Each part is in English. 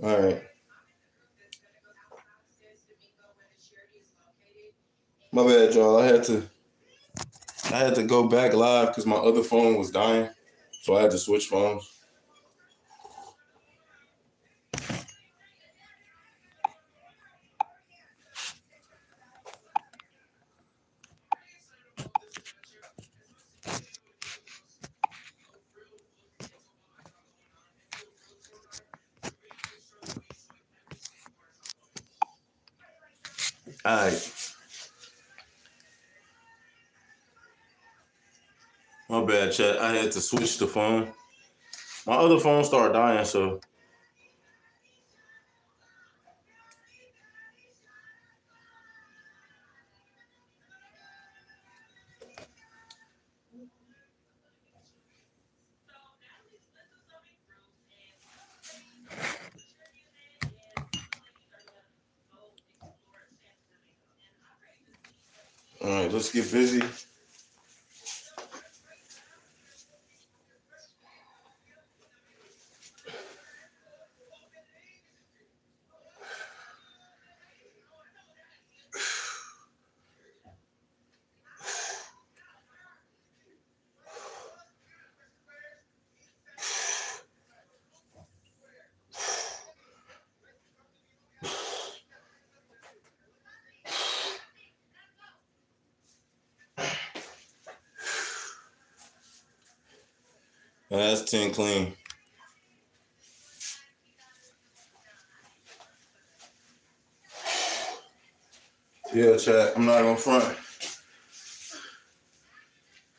All right. My bad, y'all. I had to go back live because my other phone was dying, so I had to switch phones. All right. My bad, chat. I had to switch the phone. My other phone started dying, so all right. Let's get busy. That's 10 clean. Yeah, chat. I'm not gonna front.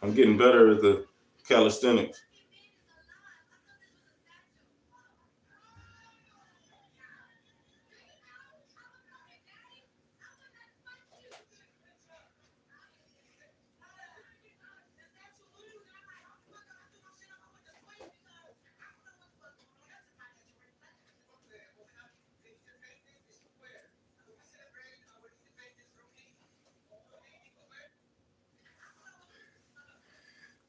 I'm getting better at the calisthenics.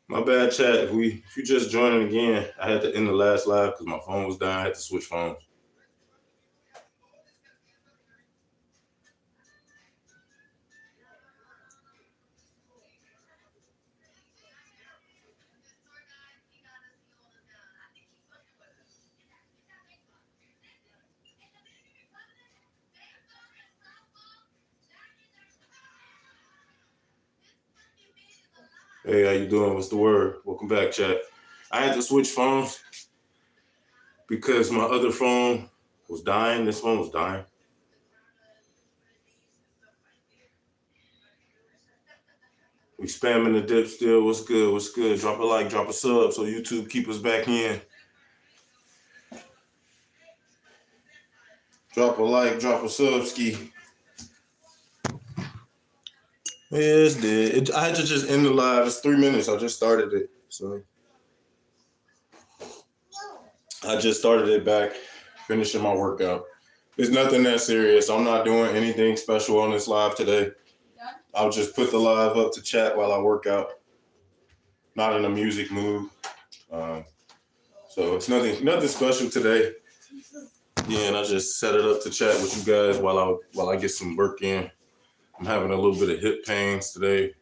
My bad, chat. If you just joining again, I had to end the last live because my phone was dying. I had to switch phones. Hey, how you doing? What's the word? Welcome back, chat. I had to switch phones because my other phone was dying. This phone was dying. We spamming the dip still. What's good? What's good? Drop a like, drop a sub so YouTube keep us back in. Drop a like, drop a sub, ski. Yeah, it's dead. I had to just end the live. It's 3 minutes. I just started it. So I just started it back, finishing my workout. It's nothing that serious. I'm not doing anything special on this live today. I'll just put the live up to chat while I work out. Not in a music mood. So it's nothing special today. Yeah, and I just set it up to chat with you guys while I get some work in. I'm having a little bit of hip pains today,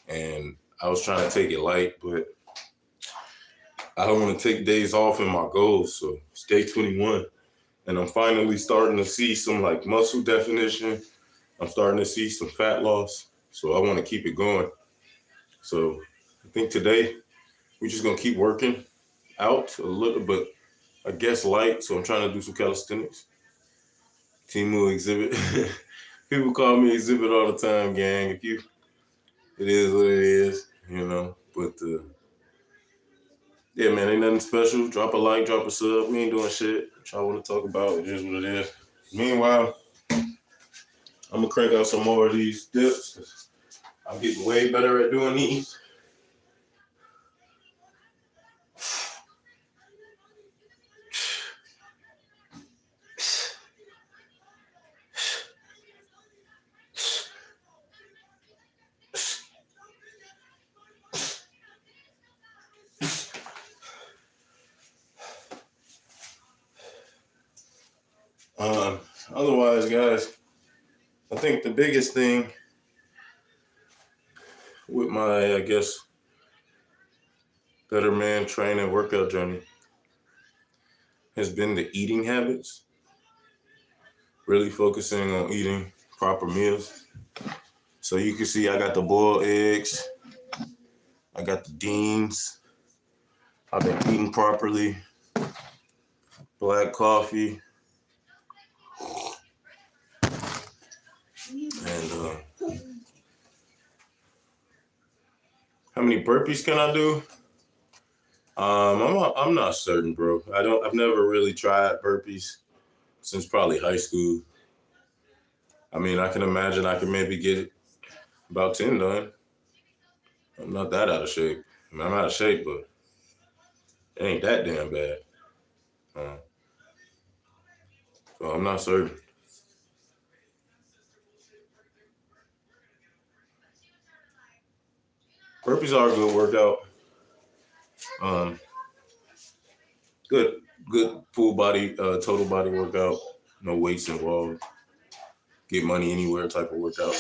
and I was trying to take it light, but I don't want to take days off in my goals. So it's day 21, and I'm finally starting to see some like muscle definition. I'm starting to see some fat loss, so I want to keep it going. So I think today we're just gonna keep working out a little, but I guess light. So I'm trying to do some calisthenics. Timu exhibit. People call me exhibit all the time, gang. It is what it is, you know. But yeah, man, ain't nothing special. Drop a like, drop a sub. We ain't doing shit. What y'all want to talk about? It is what it is. Meanwhile, I'm gonna crank out some more of these dips. 'Cause I'm getting way better at doing these. Otherwise, guys, I think the biggest thing with my, I guess, better man training workout journey has been the eating habits. Really focusing on eating proper meals. So you can see I got the boiled eggs. I got the beans. I've been eating properly. Black coffee. And how many burpees can I do? I'm not certain, bro. I've never really tried burpees since probably high school. I mean, I can imagine I can maybe get about 10 done. I'm not that out of shape. I mean, I'm out of shape, but it ain't that damn bad. So I'm not certain. Burpees are a good workout. Good full body, total body workout. No weights involved. Get money anywhere type of workout.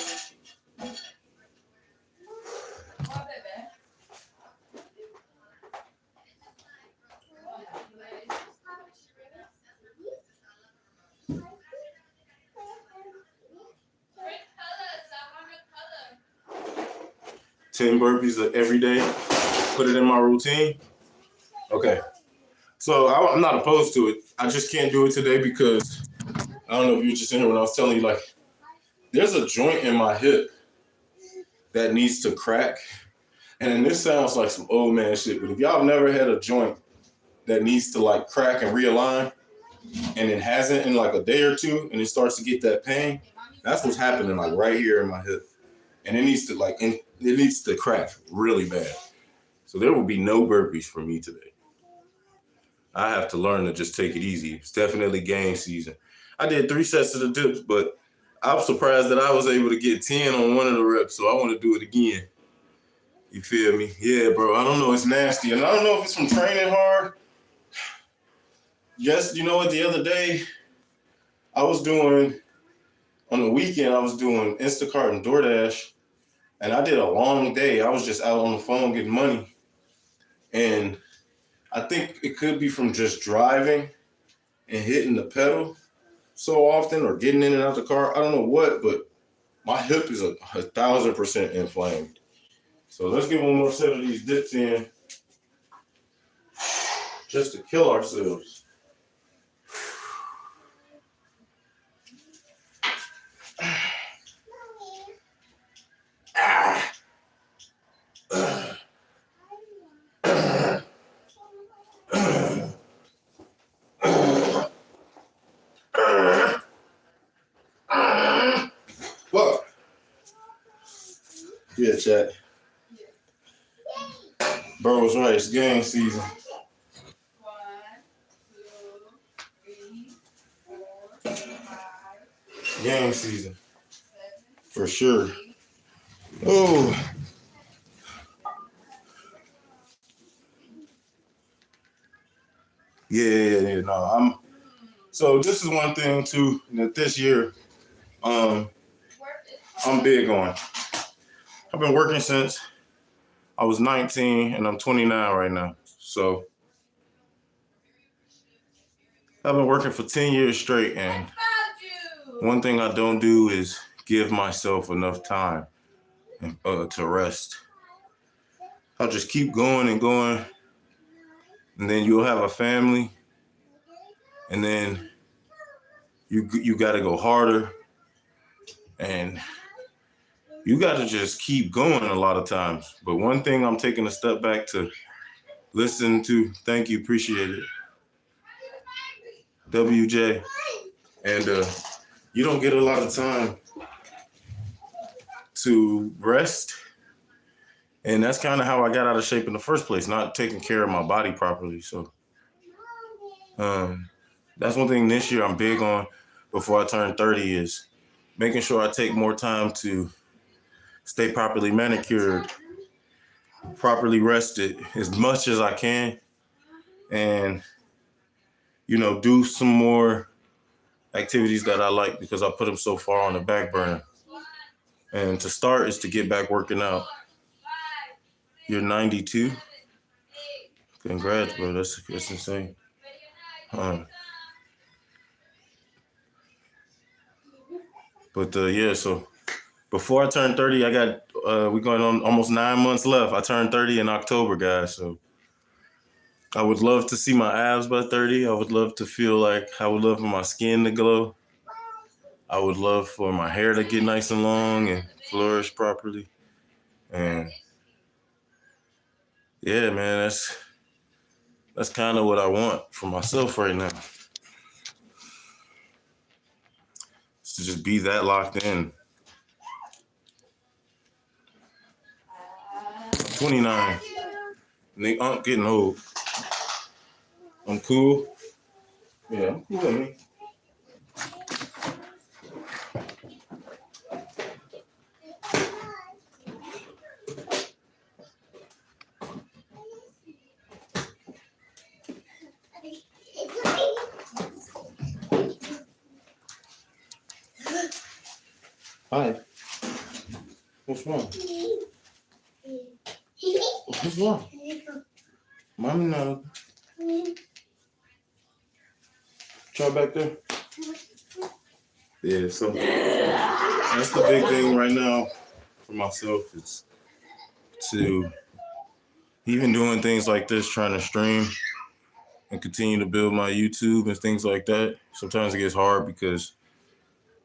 10 burpees every day. Put it in my routine. Okay. So I'm not opposed to it. I just can't do it today because I don't know if you were just in here when I was telling you, like, there's a joint in my hip that needs to crack. And this sounds like some old man shit, but if y'all have never had a joint that needs to like crack and realign and it hasn't in like a day or two and it starts to get that pain, that's what's happening like right here in my hip. And it needs to crack really bad. So there will be no burpees for me today. I have to learn to just take it easy. It's definitely game season. I did 3 sets of the dips, but I'm surprised that I was able to get 10 on one of the reps, so I want to do it again. You feel me? Yeah, bro, I don't know. It's nasty. And I don't know if it's from training hard. Yes, you know what? The other day, on the weekend, I was doing Instacart and DoorDash, and I did a long day. I was just out on the phone getting money. And I think it could be from just driving and hitting the pedal so often or getting in and out the car. I don't know what, but my hip is 1,000% inflamed. So let's get one more set of these dips in just to kill ourselves. Fuck. Yeah, chat. Bro was right. It's game season. 1, 2, 3, 4, 5. Game season. For sure. Oh. Yeah. No, so this is one thing too that this year, I'm big on. I've been working since I was 19 and I'm 29 right now. So I've been working for 10 years straight, and one thing I don't do is give myself enough time to rest. I'll just keep going and going, and then you'll have a family, and then you got to go harder, and you got to just keep going a lot of times. But one thing I'm taking a step back to listen to, thank you, appreciate it, WJ, and you don't get a lot of time to rest. And that's kind of how I got out of shape in the first place, not taking care of my body properly. So that's one thing this year I'm big on before I turn 30 is making sure I take more time to stay properly manicured, properly rested as much as I can, and, do some more activities that I like because I put them so far on the back burner. And to start is to get back working out. You're 92. Congrats, bro. That's insane. Yeah, so before I turn 30, I got we're going on almost 9 months left. I turned 30 in October, guys. So I would love to see my abs by 30. I would love to feel like I would love for my skin to glow. I would love for my hair to get nice and long and flourish properly. And yeah, man, that's kind of what I want for myself right now. Is to just be that locked in. 29. Nigga, I'm getting old. I'm cool. Yeah, I'm cool with me. Hi. What's wrong? What's wrong? Mommy, no. Try back there. Yeah, so that's the big thing right now for myself is to even doing things like this, trying to stream and continue to build my YouTube and things like that. Sometimes it gets hard because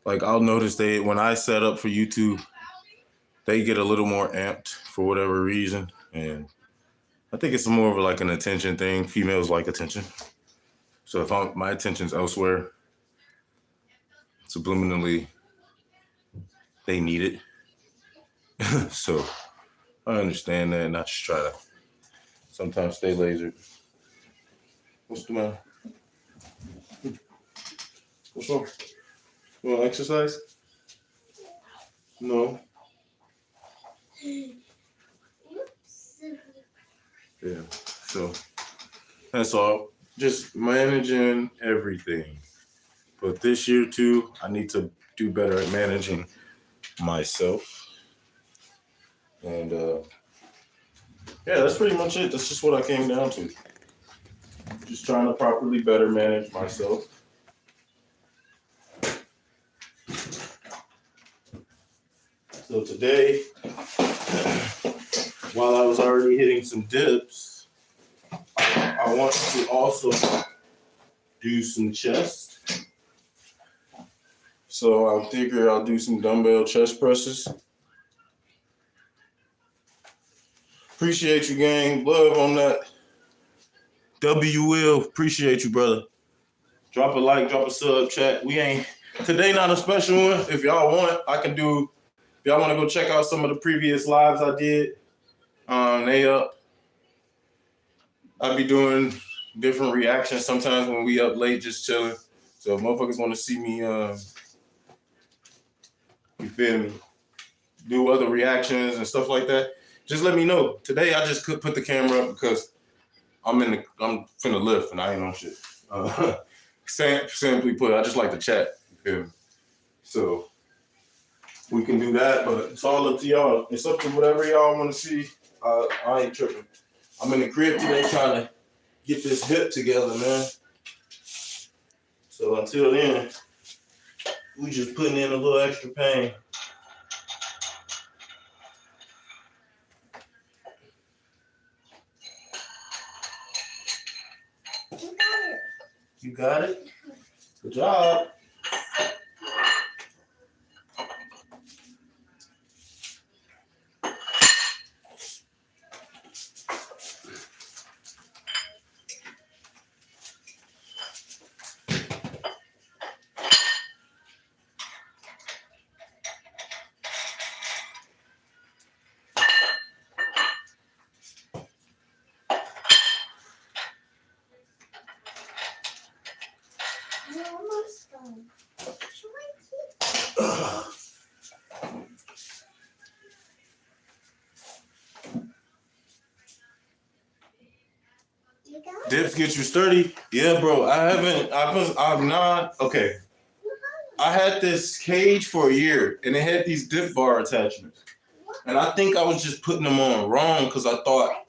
like I'll notice when I set up for YouTube, they get a little more amped for whatever reason. And I think it's more of like an attention thing. Females like attention. So if my attention's elsewhere, subliminally, they need it. So I understand that and I just try to sometimes stay lasered. What's the matter? What's wrong? You want to exercise? No. Yeah, so that's all. Just managing everything. But this year too, I need to do better at managing myself. And yeah, that's pretty much it. That's just what I came down to. Just trying to properly better manage myself. So today, while I was already hitting some dips, I want to also do some chest. So I figure I'll do some dumbbell chest presses. Appreciate you, gang. Love on that. Will. Appreciate you, brother. Drop a like, drop a sub, chat. Today not a special one. If y'all want, I can do. If y'all want to go check out some of the previous lives I did, they up. I'll be doing different reactions sometimes when we up late just chilling. So if motherfuckers want to see me, you feel me, do other reactions and stuff like that, just let me know. Today I just could put the camera up because I'm finna lift and I ain't on shit. Simply put, I just like to chat. You feel me? So we can do that, but it's all up to y'all. It's up to whatever y'all want to see. I ain't tripping. I'm in the crib today trying to get this hip together, man. So until then, we just putting in a little extra pain. You got it? Good job. Dips get you sturdy? Yeah, bro. I've not. Okay. I had this cage for a year, and it had these dip bar attachments. And I think I was just putting them on wrong because I thought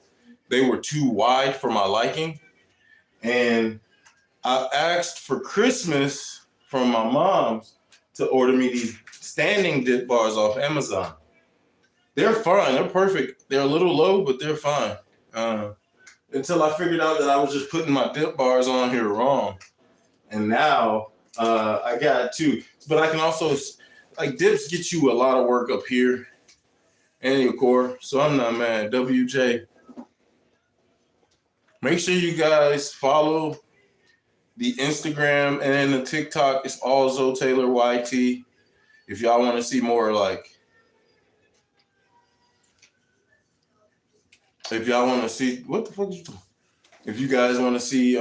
they were too wide for my liking. And I asked for Christmas from my mom's to order me these standing dip bars off Amazon. They're fine. They're perfect. They're a little low, but they're fine. Until I figured out that I was just putting my dip bars on here wrong. And now I got two. But I can also, like, dips get you a lot of work up here and your core. So I'm not mad. WJ. Make sure you guys follow the Instagram and the TikTok. It's all Zoe Taylor YT. If y'all want to see more, like, if y'all want to see, what the fuck is you doing? If you guys want to see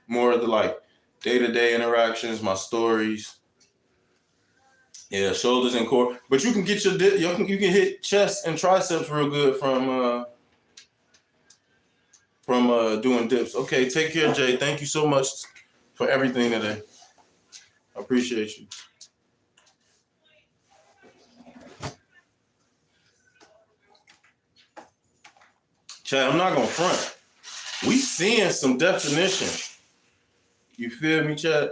more of the, like, day-to-day interactions, my stories, yeah, shoulders and core. But you can get you can hit chest and triceps real good from doing dips. Okay, take care, Jay. Thank you so much for everything today. I appreciate you. Chad, I'm not gonna front. We seeing some definition. You feel me, Chad?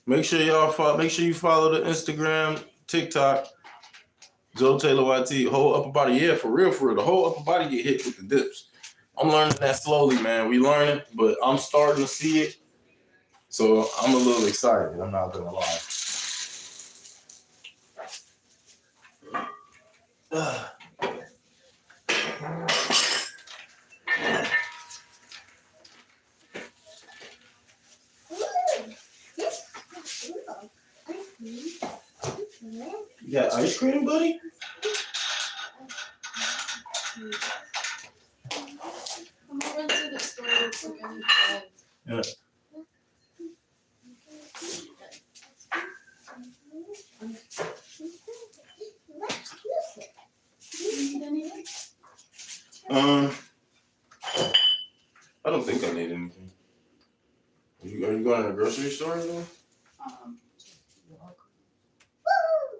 Make sure you follow the Instagram, TikTok, Zoe Taylor YT. Whole upper body, yeah, for real. The whole upper body get hit with the dips. I'm learning that slowly, man. We learning, but I'm starting to see it. So I'm a little excited. I'm not gonna lie. You got ice cream, buddy? I'm going to the store to get it. Yeah. I don't think I need anything. Are you going to the grocery store or something?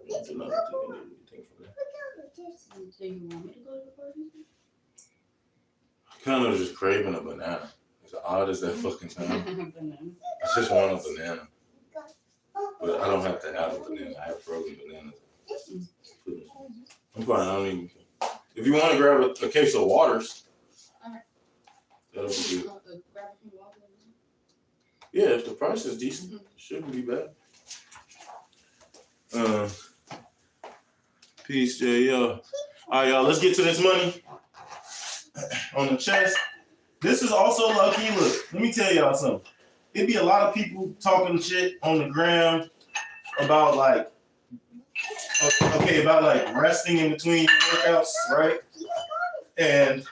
That's another thing I need anything for that. So you want me to go to the party? I kind of just craving a banana. As odd as that fucking sounds. I just want a banana. But I don't have to have a banana. I have frozen bananas. I'm fine. I don't even. If you want to grab a case of waters, that'll be good. Yeah, if the price is decent, it shouldn't be bad. Peace, Jay. All right, y'all. Let's get to this money on the chest. This is also lucky. Look, let me tell y'all something. It'd be a lot of people talking shit on the gram about like resting in between workouts, right? And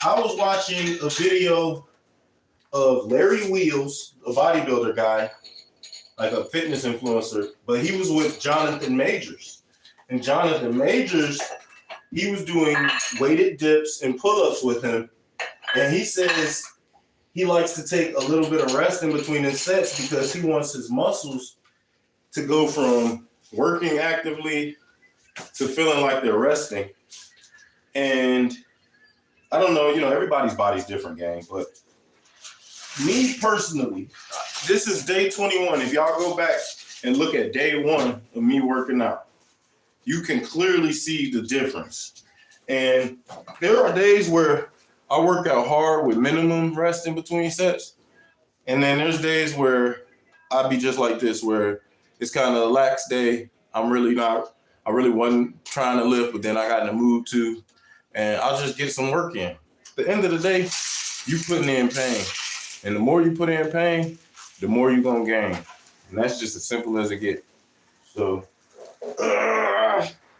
I was watching a video of Larry Wheels, a bodybuilder guy, like a fitness influencer, but he was with Jonathan Majors. And Jonathan Majors, he was doing weighted dips and pull-ups with him. And he says he likes to take a little bit of rest in between his sets because he wants his muscles to go from working actively to feeling like they're resting. And I don't know, everybody's body's different, gang, but me personally, this is day 21. If y'all go back and look at day 1 of me working out, you can clearly see the difference. And there are days where I work out hard with minimum rest in between sets. And then there's days where I'll be just like this, where it's kind of a lax day. I really wasn't trying to lift, but then I got in the mood to, and I'll just get some work in. At the end of the day, you putting in pain. And the more you put in pain, the more you're going to gain. And that's just as simple as it gets. So,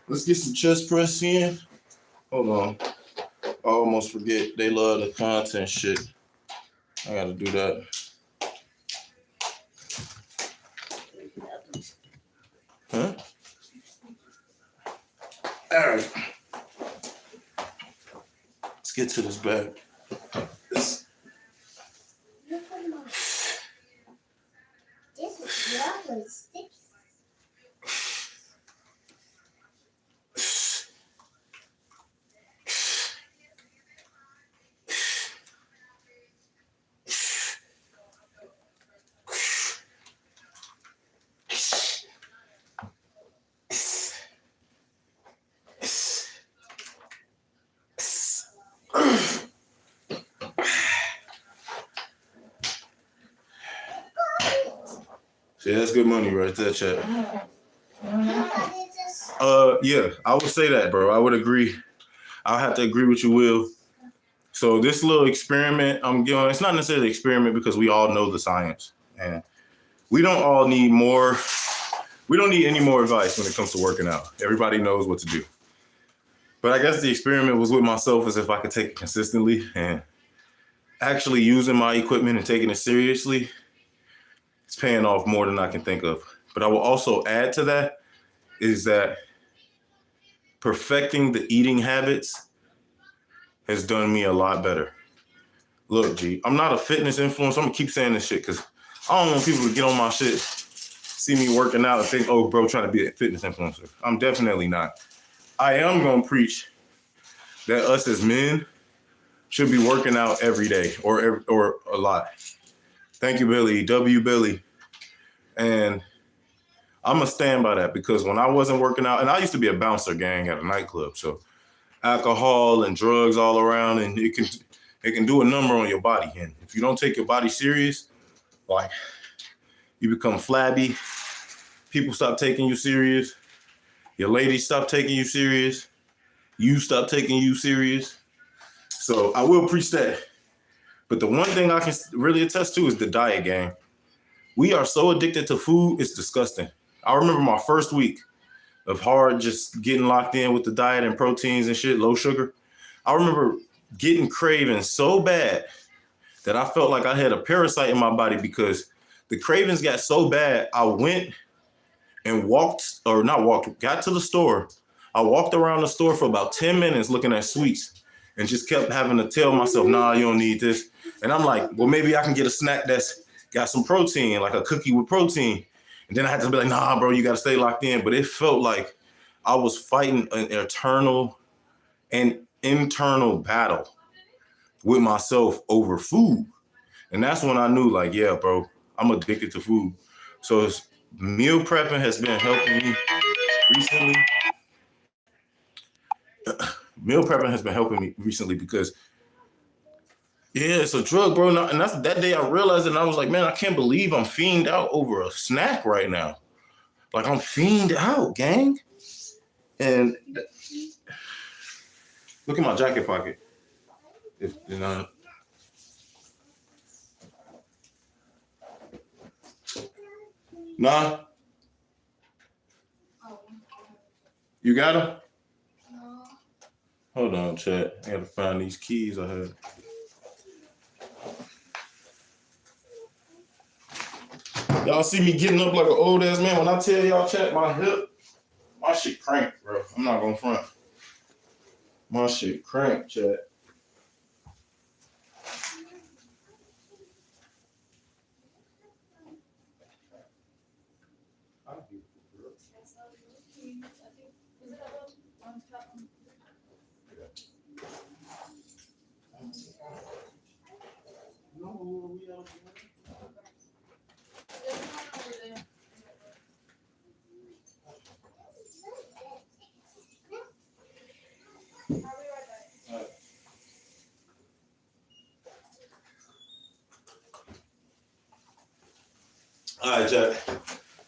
let's get some chest press in. Hold on. I almost forget. They love the content shit. I got to do that. Huh? All right. Let's get to this bag. See, that's good money right there, chat. Yeah, I would say that, bro. I would agree. I'll have to agree with you, Will. So this little experiment I'm doing, it's not necessarily an experiment because we all know the science. And we don't all need more. We don't need any more advice when it comes to working out. Everybody knows what to do. But I guess the experiment was with myself as if I could take it consistently, and actually using my equipment and taking it seriously, it's paying off more than I can think of. But I will also add to that is that perfecting the eating habits has done me a lot better. Look, G, I'm not a fitness influencer. I'm gonna keep saying this shit because I don't want people to get on my shit, see me working out and think, oh, bro, trying to be a fitness influencer. I'm definitely not. I am gonna preach that us as men should be working out every day or a lot. Thank you, Billy. W. Billy. And I'm gonna stand by that because when I wasn't working out, and I used to be a bouncer gang at a nightclub, so alcohol and drugs all around, and it can do a number on your body. And if you don't take your body serious, like you become flabby, people stop taking you serious, your ladies stop taking you serious, you stop taking you serious. So I will preach that. But the one thing I can really attest to is the diet gang. We are so addicted to food, it's disgusting. I remember my first week of hard just getting locked in with the diet and proteins and shit, low sugar. I remember getting cravings so bad that I felt like I had a parasite in my body because the cravings got so bad, I went and got to the store. I walked around the store for about 10 minutes looking at sweets and just kept having to tell myself, nah, you don't need this. And I'm like, well, maybe I can get a snack that's got some protein, like a cookie with protein. And then I had to be like, nah, bro, you got to stay locked in. But it felt like I was fighting an eternal and internal battle with myself over food. And that's when I knew, like, yeah, bro, I'm addicted to food. So meal prepping has been helping me recently. Meal prepping has been helping me recently because, yeah, it's a drug, bro. And that's that day I realized it, and I was like, man, I can't believe I'm fiend out over a snack right now. Like, I'm fiend out, gang. And look at my jacket pocket. If you know. Nah, Oh, you got them? no. Hold on, chat. I gotta find these keys I had. Y'all see me getting up like an old ass man. When I tell y'all, chat, my shit cranked, bro. I'm not gonna front. My shit cranked, chat. All right, Jack.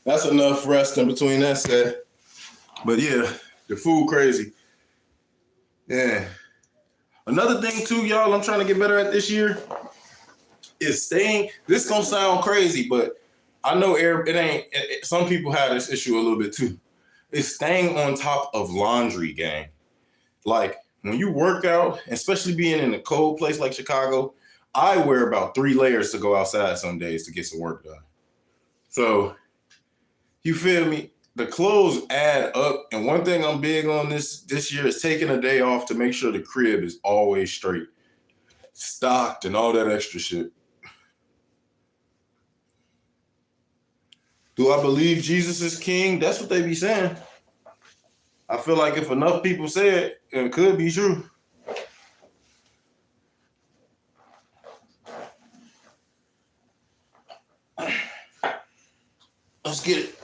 That's enough rest in between that set. But yeah, the food crazy. Yeah. Another thing too, y'all, I'm trying to get better at this year is staying. This gonna sound crazy, but I know it ain't. Some people have this issue a little bit too. It's staying on top of laundry, gang. Like when you work out, especially being in a cold place like Chicago, I wear about 3 layers to go outside some days to get some work done. So you feel me? The clothes add up, and one thing I'm big on this year is taking a day off to make sure the crib is always straight, stocked, and all that extra shit. Do I believe Jesus is king? That's what they be saying. I feel like if enough people say it, it could be true. Let's get it.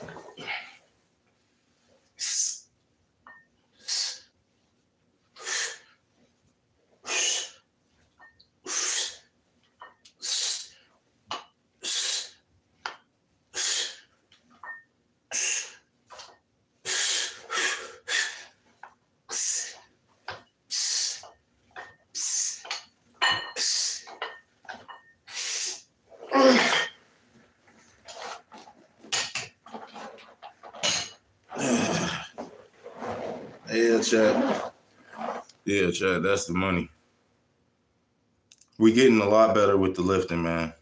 Yeah, Chad. Yeah, Chad, that's the money. We getting a lot better with the lifting, man.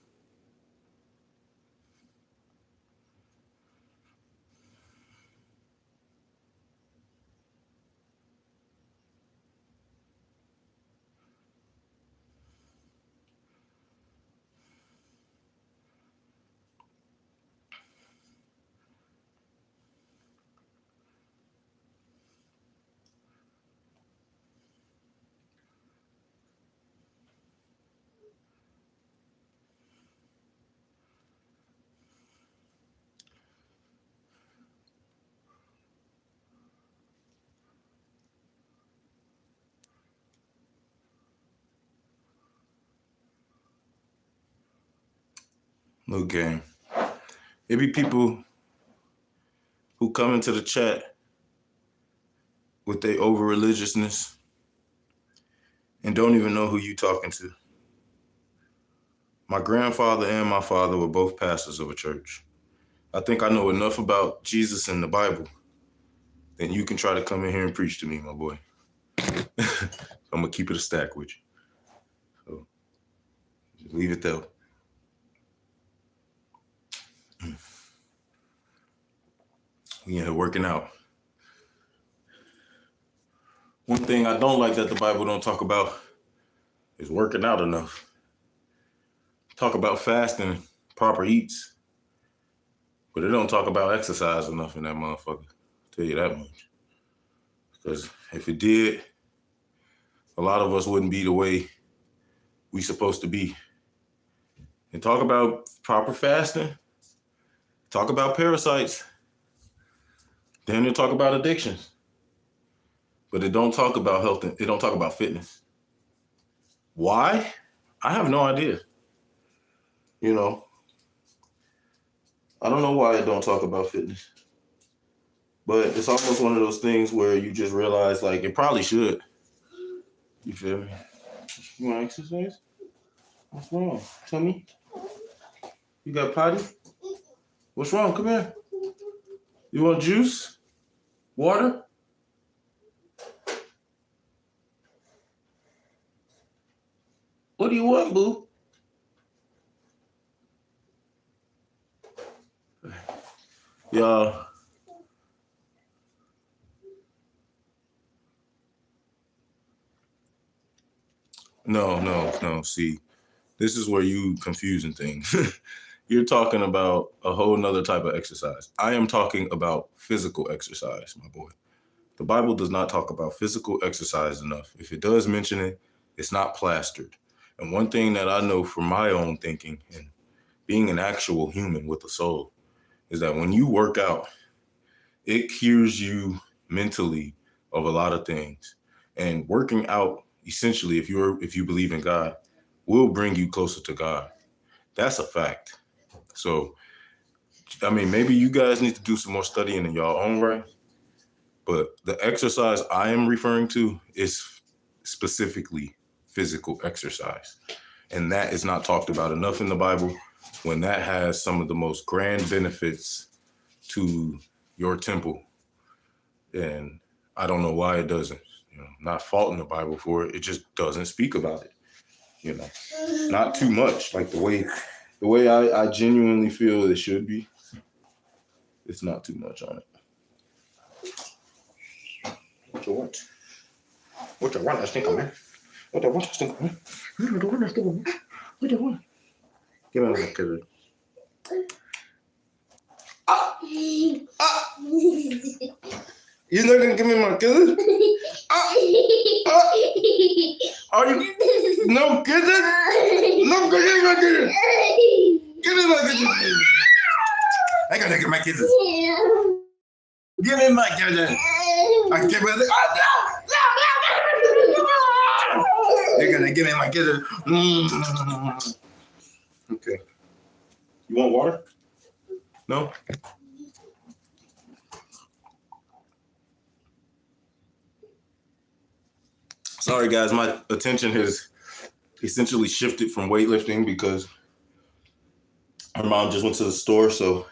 Look, gang. It be people who come into the chat with their over religiousness and don't even know who you talking to. My grandfather and my father were both pastors of a church. I think I know enough about Jesus and the Bible that you can try to come in here and preach to me, my boy. I'm gonna keep it a stack with you. So just leave it there. We in here working out. One thing I don't like that the Bible don't talk about is working out enough. Talk about fasting, proper eats, but it don't talk about exercise enough in that motherfucker. I'll tell you that much. Because if it did, a lot of us wouldn't be the way we supposed to be. And talk about proper fasting, talk about parasites, then they talk about addictions. But it don't talk about health, it don't talk about fitness. Why? I have no idea. You know, I don't know why it don't talk about fitness. But it's almost one of those things where you just realize, like, it probably should. You feel me? You want to exercise? What's wrong? Tell me. You got potty? What's wrong? Come here. You want juice? Water? What do you want, boo? Y'all. No. See, this is where you confusing things. You're talking about a whole nother type of exercise. I am talking about physical exercise, my boy. The Bible does not talk about physical exercise enough. If it does mention it, it's not plastered. And one thing that I know from my own thinking and being an actual human with a soul is that when you work out, it cures you mentally of a lot of things. And working out, essentially, if you believe in God, will bring you closer to God. That's a fact. So, I mean, maybe you guys need to do some more studying in your own right. But the exercise I am referring to is specifically physical exercise. And that is not talked about enough in the Bible when that has some of the most grand benefits to your temple. And I don't know why it doesn't. You know, not faulting the Bible for it. It just doesn't speak about it. You know, not too much. Like the way I genuinely feel it should be. It's not too much on it. What you want? What you want, Stinker Man? What you want, Stinker Man? What you want, Stinker Man? What you want? Give me my kid. You're not gonna give me my kid? Are you? No kid? No kid, my kid. Give me my kid. I gotta get my kids. Give me my kid. I can't believe it. You're gonna give me my kid. Okay. You want water? No? Sorry, guys. My attention has essentially shifted from weightlifting because her mom just went to the store, so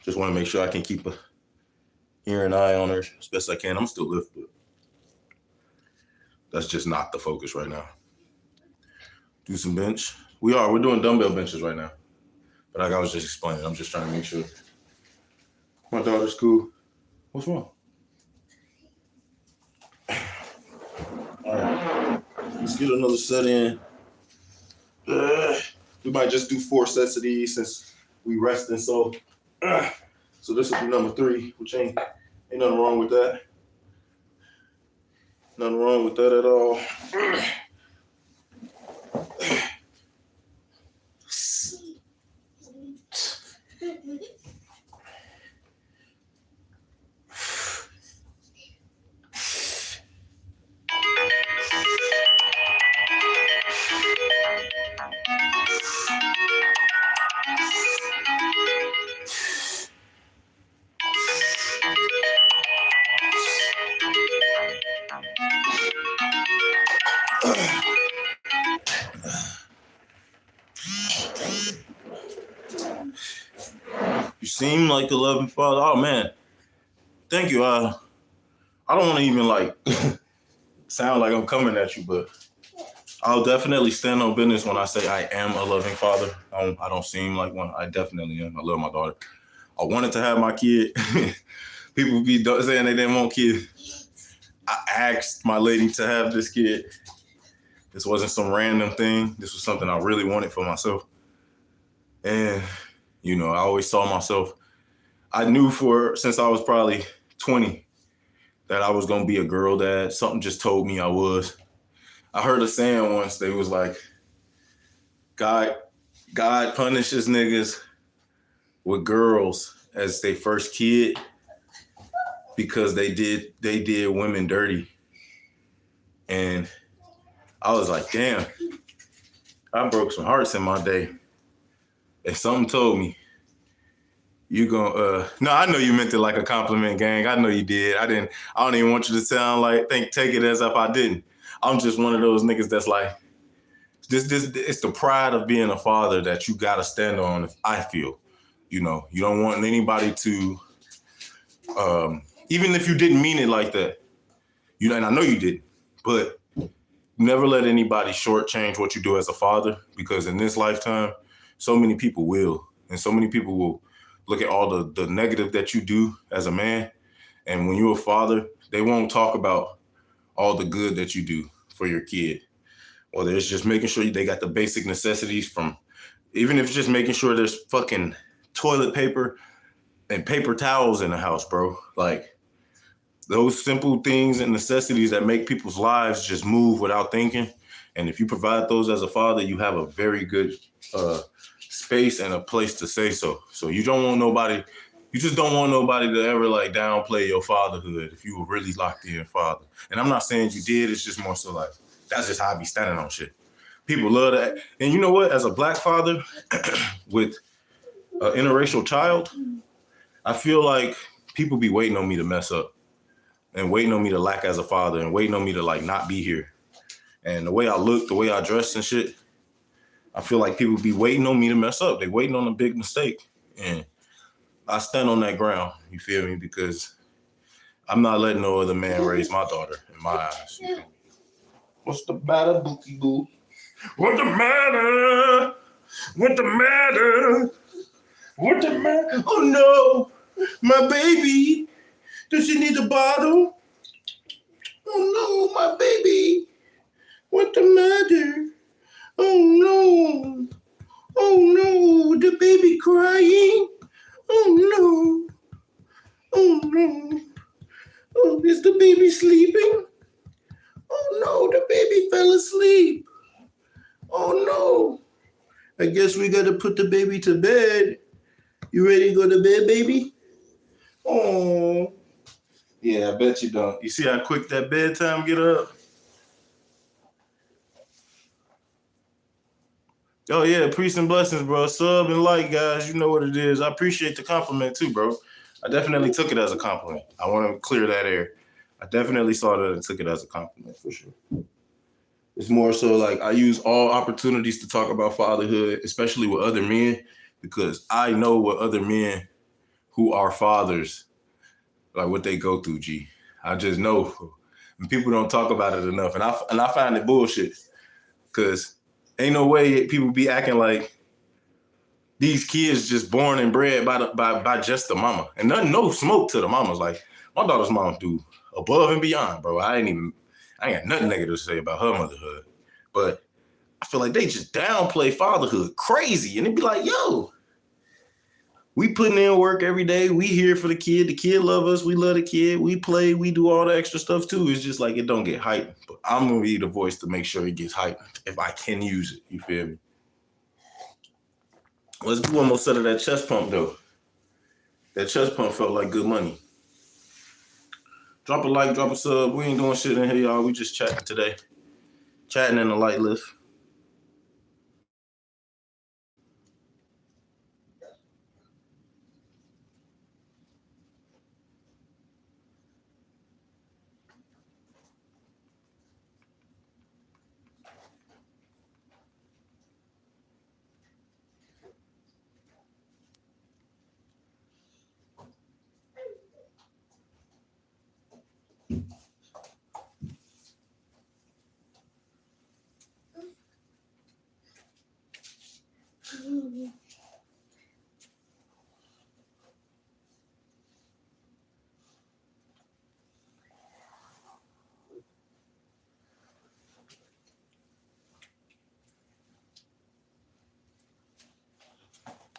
just want to make sure I can keep a ear and eye on her as best I can. I'm still lift, but that's just not the focus right now. Do some bench. We're doing dumbbell benches right now. But like I was just explaining, I'm just trying to make sure my daughter's cool. What's wrong? All right, let's get another set in. We might just do 4 sets of these since we resting. So this will be number 3, which ain't nothing wrong with that. Nothing wrong with that at all. You seem like a loving father. Oh man, thank you. I don't want to even like sound like I'm coming at you, but I'll definitely stand on business when I say I am a loving father. I don't seem like one. I definitely am. I love my daughter. I wanted to have my kid. People be saying they didn't want kids. I asked my lady to have this kid. This wasn't some random thing. This was something I really wanted for myself. And, you know, I always saw myself. I knew since I was probably 20 that I was going to be a girl dad. Something just told me I was. I heard a saying once. They was like, God punishes niggas with girls as their first kid because they did women dirty. And I was like, damn, I broke some hearts in my day. And something told me, you gonna, no, I know you meant it like a compliment, gang. I know you did. I don't even want you to sound like, take it as if I didn't. I'm just one of those niggas that's like, it's the pride of being a father that you gotta stand on, if I feel. You know, you don't want anybody to, even if you didn't mean it like that, you know, and I know you didn't, but never let anybody shortchange what you do as a father, because in this lifetime, so many people will, and so many people will look at all the negative that you do as a man, and when you're a father, they won't talk about all the good that you do for your kid. Whether it's just making sure they got the basic necessities from, even if it's just making sure there's fucking toilet paper and paper towels in the house, bro. Like, those simple things and necessities that make people's lives just move without thinking. And if you provide those as a father, you have a very good space and a place to say so. So you just don't want nobody to ever like downplay your fatherhood if you were really locked in father. And I'm not saying you did, it's just more so like, that's just how I be standing on shit. People love that. And you know what? As a black father with an interracial child, I feel like people be waiting on me to mess up and waiting on me to lack as a father and waiting on me to like not be here. And the way I look, the way I dress and shit, I feel like people be waiting on me to mess up. They waiting on a big mistake. And I stand on that ground, you feel me? Because I'm not letting no other man raise my daughter in my eyes. You feel me? What's the matter, Bookie Boo? What the matter? What the matter? What the matter? Oh no, my baby. Does she need a bottle? Oh no, my baby. What the matter? Oh no. Oh no, the baby crying. Oh no. Oh no. Oh, is the baby sleeping? Oh no, the baby fell asleep. Oh no. I guess we gotta put the baby to bed. You ready to go to bed, baby? Oh. Yeah, I bet you don't. You see how quick that bedtime get up? Oh yeah, peace and blessings, bro. Sub and like, guys. You know what it is. I appreciate the compliment too, bro. I definitely took it as a compliment. I want to clear that air. I definitely saw that and took it as a compliment for sure. It's more so like I use all opportunities to talk about fatherhood, especially with other men, because I know what other men who are fathers, like what they go through, G. I just know. And people don't talk about it enough. And I find it bullshit. Cause ain't no way people be acting like these kids just born and bred by just the mama. And nothing, no smoke to the mamas. Like my daughter's mom do above and beyond, bro. I ain't got nothing negative to say about her motherhood. But I feel like they just downplay fatherhood crazy. And they be like, yo, we putting in work every day. We here for the kid. The kid love us. We love the kid. We play. We do all the extra stuff too. It's just like it don't get hyped. But I'm gonna be the voice to make sure it gets hyped if I can use it. You feel me? Let's do one more set of that chest pump though. That chest pump felt like good money. Drop a like, drop a sub. We ain't doing shit in here, y'all. We just chatting today. Chatting in the light lift.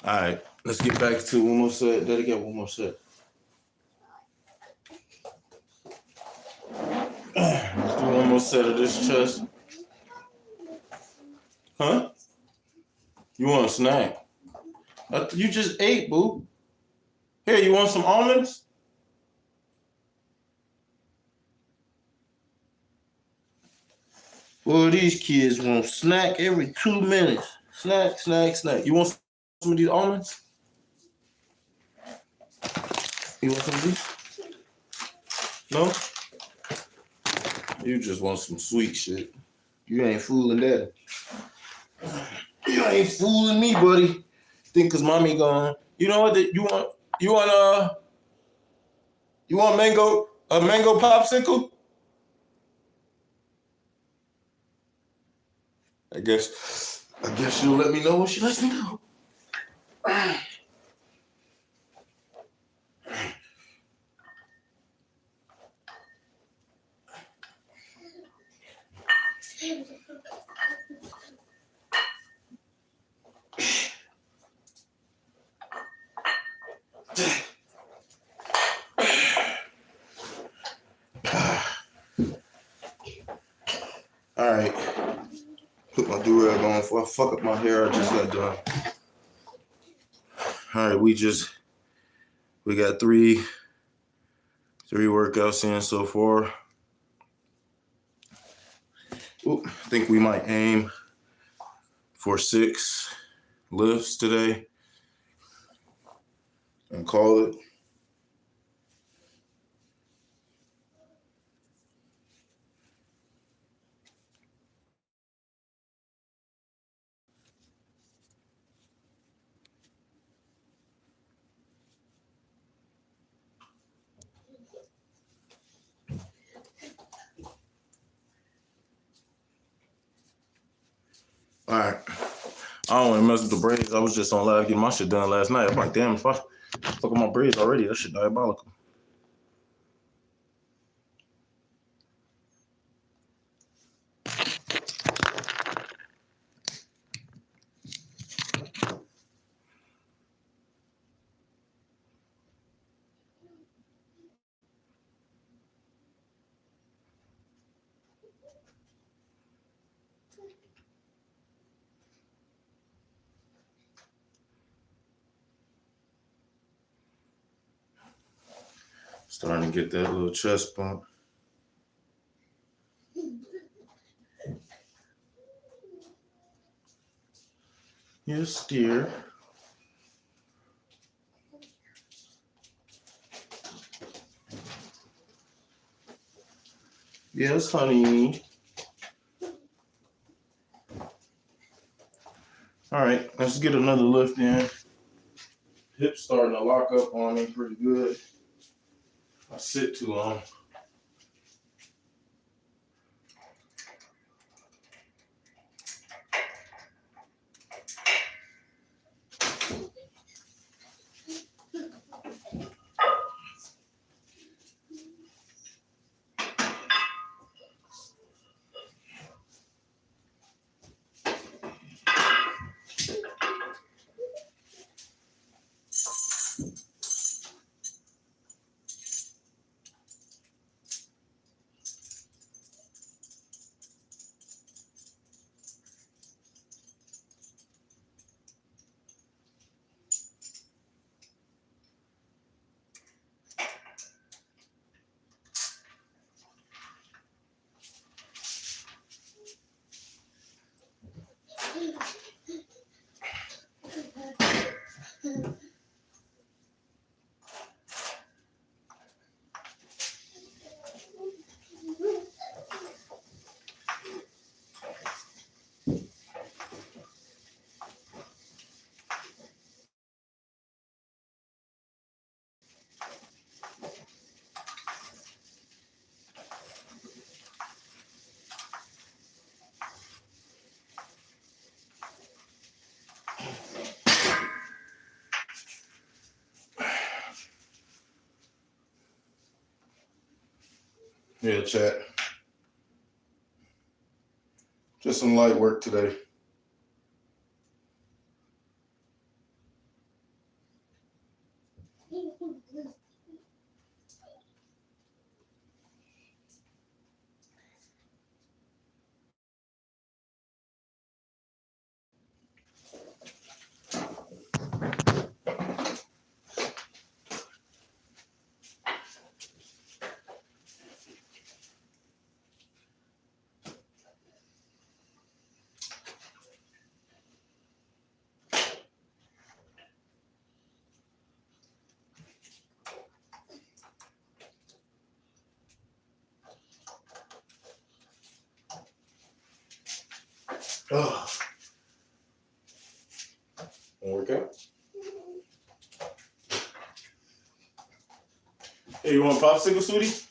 All right, let's get back to one more set. Daddy got one more set. Let's do one more set of this chest. Huh? You want a snack? You just ate, boo. Here, you want some almonds? Well, these kids want snack every 2 minutes. Snack, snack, snack. You want some of these almonds? You want some of these? No? You just want some sweet shit. You ain't fooling daddy. You ain't fooling me, buddy. Think cause mommy gone. You know what? You want a mango popsicle? I guess she'll let me know when she lets me know. All right. Put my do-rag on before I fuck up my hair. I just got done. All right, we got three workouts in so far. Ooh, I think we might aim for 6 lifts today and call it. All right. I don't want to mess with the braids. I was just on live getting my shit done last night. I'm like, damn, if I fuck with my braids already, that shit diabolical. Starting to get that little chest bump. Yes, dear. Yes, honey. All right, let's get another lift in. Hips starting to lock up on me pretty good. I sit too long. Yeah, chat. Just some light work today. Oh, work out. Hey, you want a popsicle, sweetie?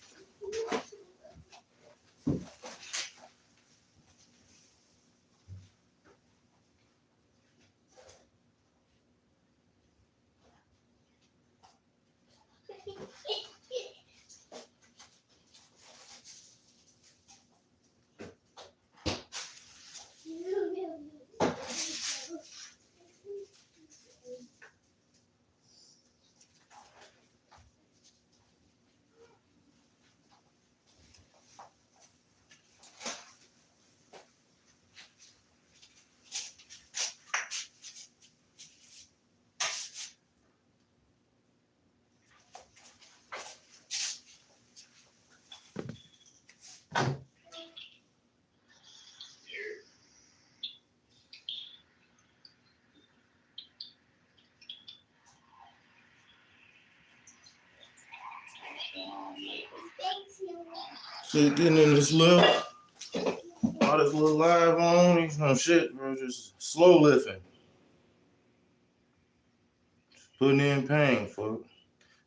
Shit, getting in this little, all this little live on, you know, shit, bro, just slow lifting. Putting in pain, fuck.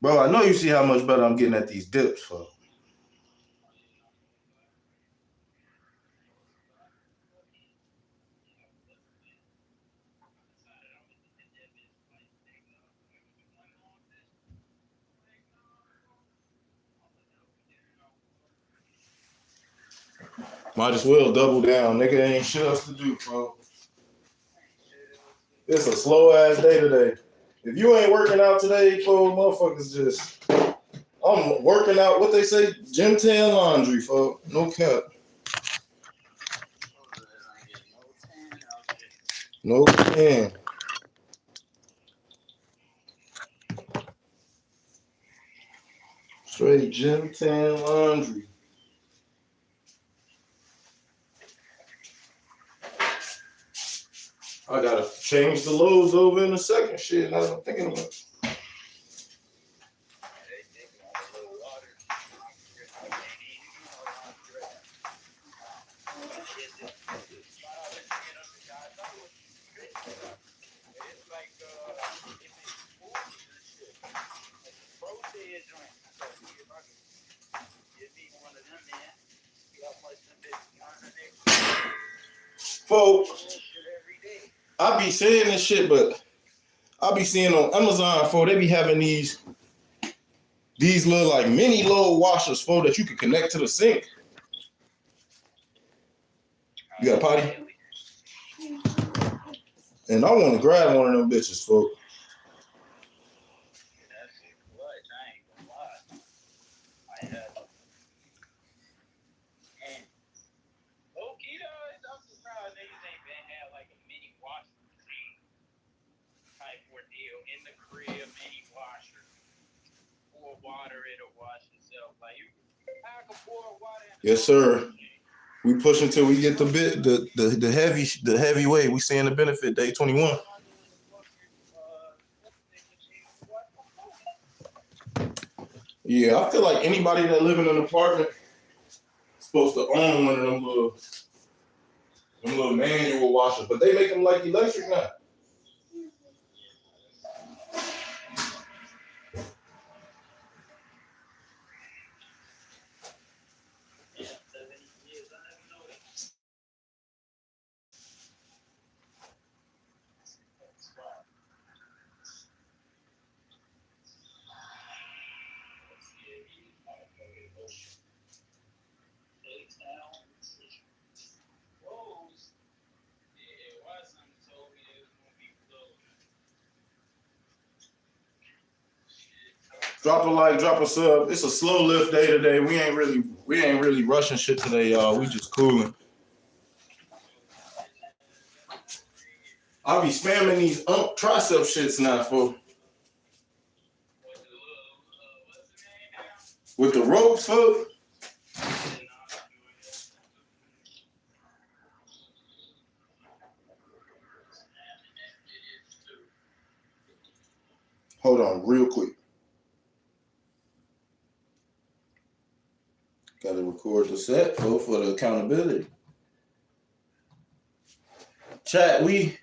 Bro, I know you see how much better I'm getting at these dips, fuck. Might as well double down, nigga. Ain't shit else to do, fuck. It's a slow ass day today. If you ain't working out today, fuck, motherfuckers just. I'm working out, what they say, gym tan laundry, fuck. No cap. No tan. Straight gym tan laundry. I gotta change the lows over in a second. Shit, now that I'm thinking about it. Folks, I be saying this shit, but I be seeing on Amazon, they be having these little like mini load washers, that you can connect to the sink. You got a potty? And I want to grab one of them bitches, folks. Yes, sir. We push until we get the heavyweight. We seeing the benefit day 21. Yeah, I feel like anybody that live in an apartment is supposed to own one of them little manual washers, but they make them like electric now. Drop a like, drop a sub. It's a slow lift day today. We ain't really rushing shit today, y'all. We just cooling. I'll be spamming these tricep shits now, for with the ropes, folks. Hold on, real quick. Got to record the set, folks, for the accountability. Chat, we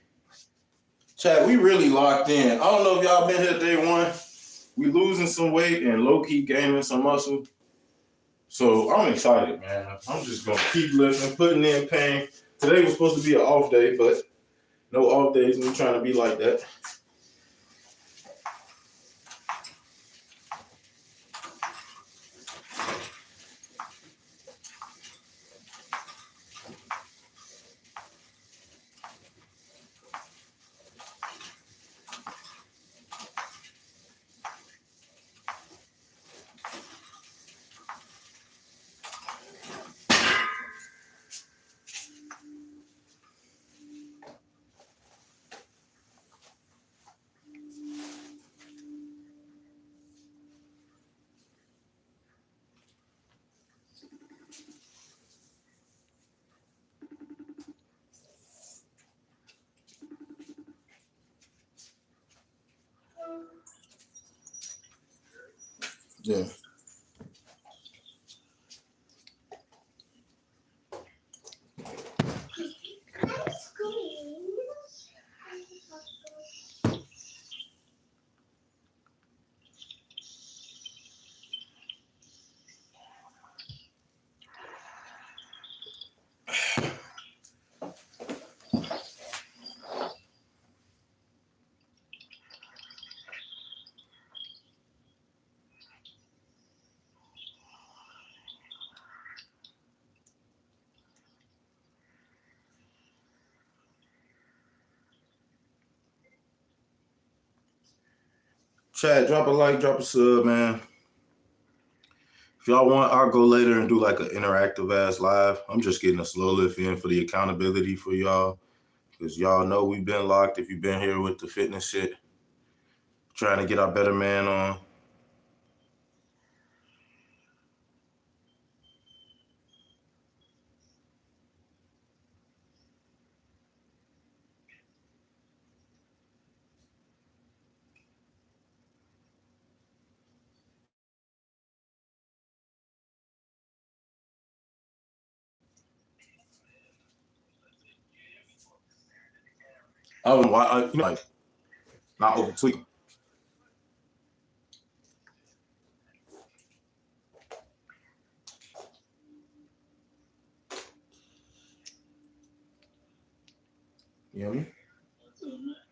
really locked in. I don't know if y'all been here day one. We losing some weight and low-key gaining some muscle. So I'm excited, man. I'm just going to keep lifting, putting in pain. Today was supposed to be an off day, but no off days. Me trying to be like that. Yeah. Chat, drop a like, drop a sub, man. If y'all want, I'll go later and do like an interactive ass live. I'm just getting a slow lift in for the accountability for y'all. Because y'all know we've been locked if you've been here with the fitness shit. Trying to get our better man on. Like, not over tweaking. Yummy. Mhm.